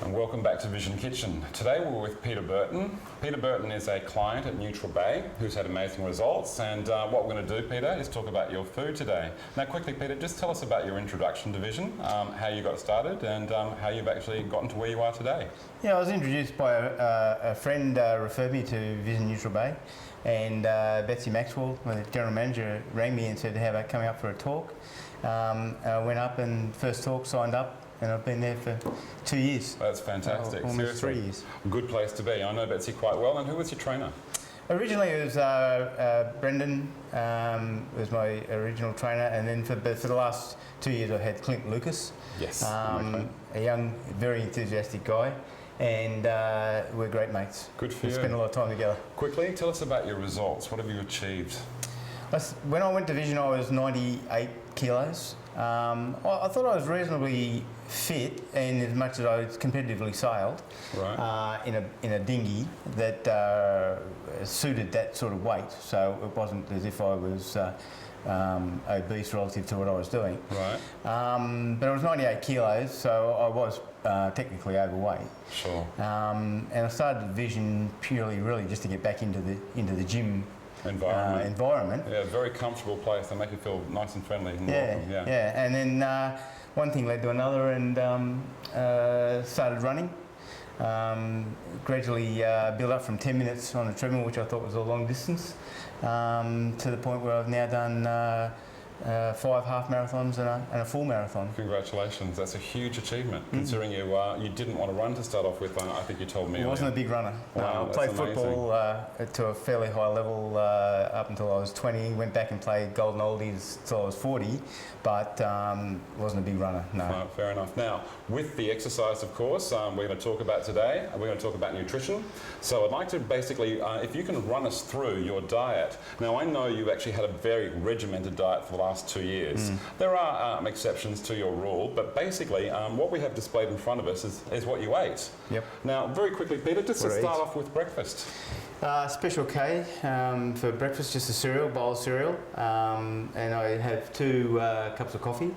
And welcome back to Vision Kitchen. Today we're with Peter Burton. Peter Burton is a client at Neutral Bay who's had amazing results, and what we're going to do, Peter, is talk about your food today. Now quickly, Peter, just tell us about your introduction to Vision, how you got started and how you've actually gotten to where you are today. Yeah, I was introduced by a friend referred me to Vision Neutral Bay, and Betsy Maxwell, the general manager, rang me and said, how about coming up for a talk? I went up and first talk, signed up, and I've been there for 2 years. That's fantastic. Almost Seriously. 3 years. Good place to be. I know Betsy quite well. And who was your trainer? Originally it was Brendan, was my original trainer, and then for the last 2 years I had Clint Lucas. Yes. A young, very enthusiastic guy, and we're great mates. Good for you. We spend a lot of time together. Quickly, tell us about your results. What have you achieved? When I went to Vision, I was 98 kilos. I thought I was reasonably fit, and as much as I competitively sailed in a dinghy that suited that sort of weight, so it wasn't as if I was obese relative to what I was doing. Right. But I was 98 kilos, so I was technically overweight. Sure. And I started Vision purely, really, just to get back into the gym environment. Yeah, very comfortable place. They make you feel nice and friendly and welcome. Yeah. And then one thing led to another, and started running. Gradually built up from 10 minutes on the treadmill, which I thought was a long distance, to the point where I've now done 5 half marathons and a full marathon. Congratulations, that's a huge achievement, considering you didn't want to run to start off with. I think you told me I wasn't a big runner. Wow, I played football to a fairly high level up until I was 20, went back and played Golden Oldies until I was 40, but wasn't a big runner, no. Fair enough. Now, with the exercise, of course, we're going to talk about today, we're going to talk about nutrition. So I'd like to basically, if you can run us through your diet. Now, I know you've actually had a very regimented diet for the last 2 years. There are exceptions to your rule, but basically what we have displayed in front of us is what you ate. Yep. Now, very quickly, Peter, just to start off with breakfast. Special K for breakfast, just a bowl of cereal, and I have 2 cups of coffee.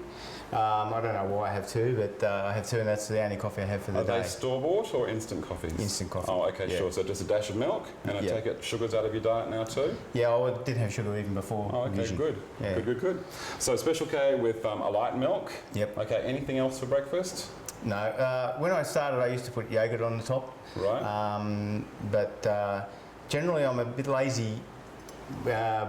I don't know why I have 2, but I have 2, and that's the only coffee I have for the day. Are they store-bought or instant coffees? Instant coffee. Oh, okay, sure. So just a dash of milk, and I take it sugar's out of your diet now too? Yeah, I did have sugar even before. Oh, okay, Vision. good. Yeah. Good. So Special K with a light milk. Yep. Okay, anything else for breakfast? No. When I started, I used to put yogurt on the top. Right. But generally, I'm a bit lazy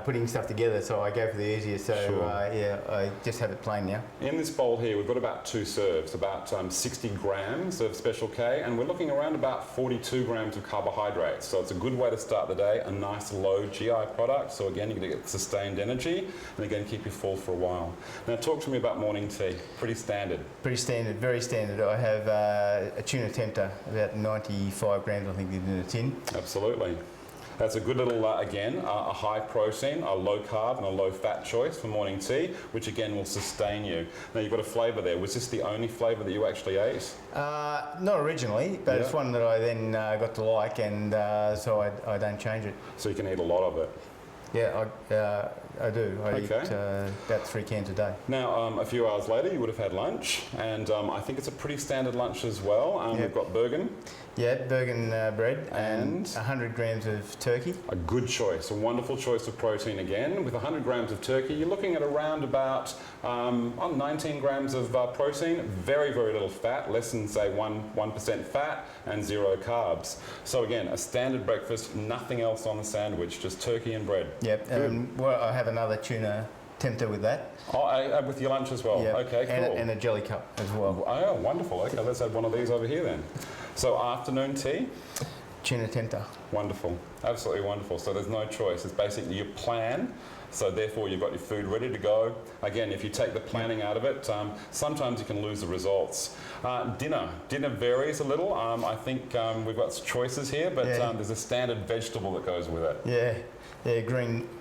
putting stuff together, so I go for the easiest. So I just have it plain now. In this bowl here, we've got about 2 serves, about 60 grams of Special K, and we're looking around about 42 grams of carbohydrates. So it's a good way to start the day, a nice low GI product. So again, you're going to get sustained energy, and again, keep you full for a while. Now, talk to me about morning tea. Pretty standard. Pretty standard, very standard. I have a tuna tempter, about 95 grams, I think, in a tin. Absolutely. That's a good little, again, a high protein, a low carb and a low fat choice for morning tea, which again will sustain you. Now you've got a flavour there. Was this the only flavour that you actually ate? Not originally, but it's one that I then got to like, and so I don't change it. So you can eat a lot of it? Yeah, I do. I eat about 3 cans a day. Now, a few hours later, you would have had lunch, and I think it's a pretty standard lunch as well. We've got Burton. Yeah, Burton bread and 100 grams of turkey. A good choice, a wonderful choice of protein again. With 100 grams of turkey, you're looking at around about 19 grams of protein, very, very little fat, less than, say, 1% fat and 0 carbs. So again, a standard breakfast, nothing else on the sandwich, just turkey and bread. Yep, well, I have another tuna tempter with that. Oh, with your lunch as well? Yep. Okay, cool. And a jelly cup as well. Oh, wonderful. Okay, let's add one of these over here then. So afternoon tea? Tuna tempter. Wonderful, absolutely wonderful. So there's no choice. It's basically your plan. So therefore you've got your food ready to go. Again, if you take the planning out of it, sometimes you can lose the results. Dinner varies a little. I think we've got choices here, but there's a standard vegetable that goes with it. Yeah,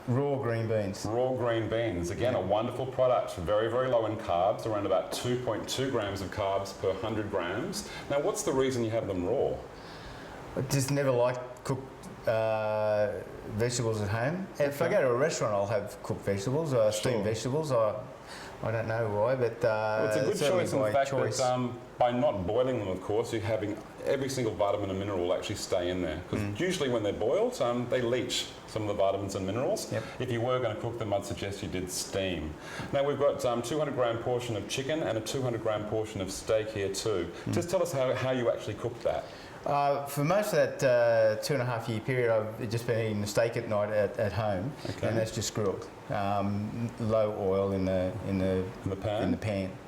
raw green beans. Raw green beans, again, a wonderful product, very, very low in carbs, around about 2.2 grams of carbs per 100 grams. Now, what's the reason you have them raw? I just never liked cooked vegetables at home. If I go to a restaurant, I'll have cooked vegetables, steamed vegetables. I don't know why, but well, it's a good choice in the fact that by not boiling them, of course, you're having every single vitamin and mineral will actually stay in there. Because usually when they're boiled, they leach some of the vitamins and minerals. Yep. If you were going to cook them, I'd suggest you did steam. Now we've got 200 gram portion of chicken and a 200 gram portion of steak here too. Just tell us how you actually cook that. For most of that 2.5 year period, I've just been eating the steak at night at home, and that's just grilled. Low oil in the pan.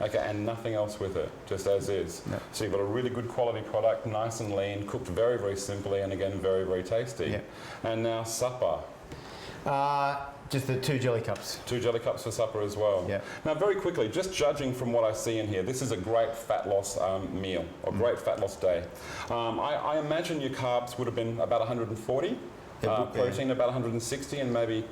Okay, and nothing else with it, just as is. No. So you've got a really good quality product, nice and lean, cooked very, very simply, and again, very, very tasty. Yep. And now supper. Just the 2 jelly cups. 2 jelly cups for supper as well. Yeah. Now, very quickly, just judging from what I see in here, this is a great fat loss meal, or great fat loss day. I imagine your carbs would have been about 140. Protein about 160 and maybe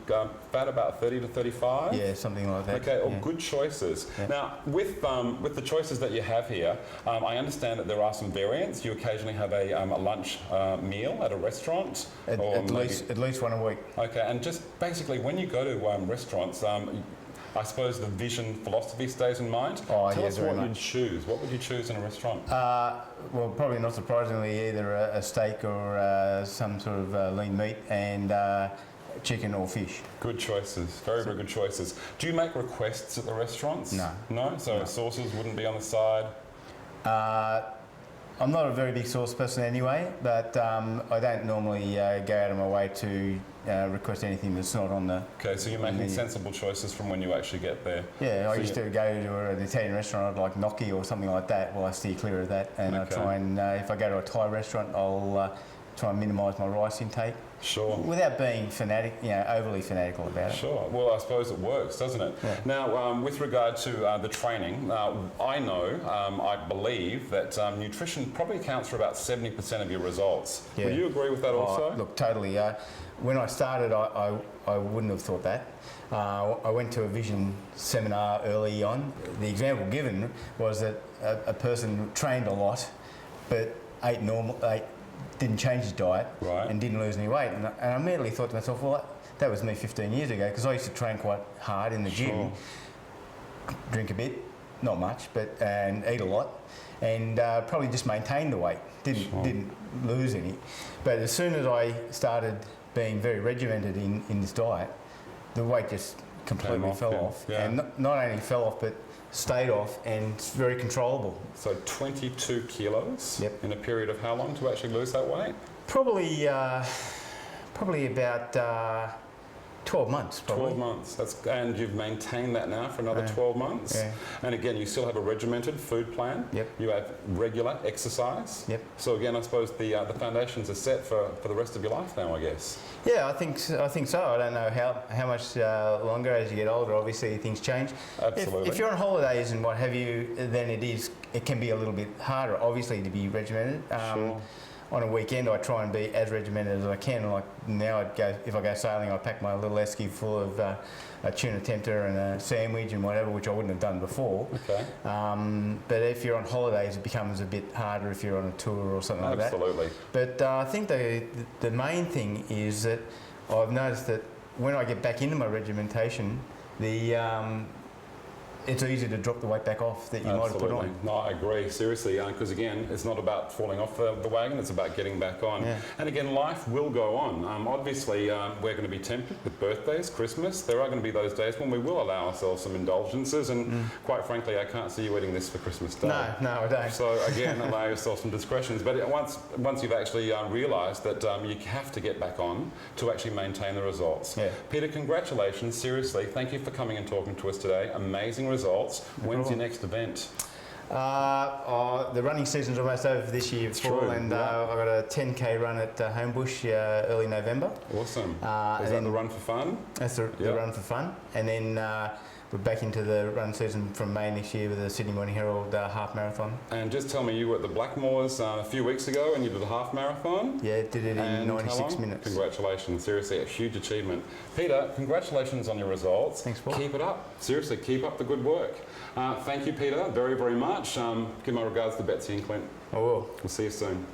fat about 30 to 35. Yeah, something like that. Okay, good choices. Yeah. Now, with the choices that you have here, I understand that there are some variants. You occasionally have a lunch meal at a restaurant. At least one a week. Okay, and just basically when you go to restaurants, I suppose the vision philosophy stays in mind. Oh, Tell yeah, us very what much. you'd choose. What would you choose in a restaurant? Well, probably not surprisingly, either a steak or some sort of lean meat and chicken or fish. Good choices. Very, very good choices. Do you make requests at the restaurants? No. No? So sauces wouldn't be on the side? I'm not a very big sauce person anyway, but I don't normally go out of my way to request anything that's not on the... Okay, so you're making sensible choices from when you actually get there. Yeah, so I used to go to an Italian restaurant like gnocchi or something like that. Well, I steer clear of that, and I try and, if I go to a Thai restaurant, I'll try and minimise my rice intake. Sure. Without being fanatic, overly fanatical about it. Sure. Well, I suppose it works, doesn't it? Yeah. Now, with regard to the training, I know, I believe that nutrition probably accounts for about 70% of your results. Yeah. Would you agree with that also? Look, totally. When I started, I wouldn't have thought that. I went to a vision seminar early on. The example given was that a person trained a lot, but didn't change his diet and didn't lose any weight. And I immediately thought to myself, well, that was me 15 years ago, because I used to train quite hard in the gym, drink a bit, not much, and eat a lot, and probably just maintained the weight, didn't lose any. But as soon as I started being very regimented in this diet, the weight just completely fell off. Yeah. And not only fell off, but stayed off, and it's very controllable. So 22 kilos in a period of how long to actually lose that weight? Probably about 12 months. Probably. 12 months. And you've maintained that now for another 12 months. Yeah. And again, you still have a regimented food plan. Yep. You have regular exercise. Yep. So again, I suppose the foundations are set for the rest of your life now, I guess. Yeah, I think so. I don't know how much longer as you get older. Obviously, things change. Absolutely. If you're on holidays and what have you, then it can be a little bit harder, obviously, to be regimented. Sure. On a weekend, I try and be as regimented as I can. Like now, if I go sailing, I pack my little esky full of a tuna tempter and a sandwich and whatever, which I wouldn't have done before. Okay. But if you're on holidays, it becomes a bit harder if you're on a tour or something like that. Absolutely. But I think the main thing is that I've noticed that when I get back into my regimentation, it's easy to drop the weight back off that you might have put on. No, I agree, seriously, because again, it's not about falling off the wagon, it's about getting back on. Yeah. And again, life will go on. Obviously, we're going to be tempted with birthdays, Christmas. There are going to be those days when we will allow ourselves some indulgences, and quite frankly, I can't see you eating this for Christmas Day. No, I don't. So again, allow yourself some discretions. But once you've actually realised that you have to get back on to actually maintain the results. Yeah. Peter, congratulations, seriously. Thank you for coming and talking to us today. Amazing results. When's your next event? The running season's almost over this year, Paul, and I've got a 10k run at Homebush early November. Awesome. Is that the run for fun? That's the run for fun. And then we're back into the run season from May next year with the Sydney Morning Herald half marathon. And just tell me, you were at the Blackmores a few weeks ago and you did a half marathon? Yeah, did it in 96 minutes. Congratulations, seriously, a huge achievement. Peter, congratulations on your results. Thanks, Paul. Keep it up. Seriously, keep up the good work. Thank you, Peter, very, very much. Give my regards to Betsy and Clint. I will. We'll see you soon.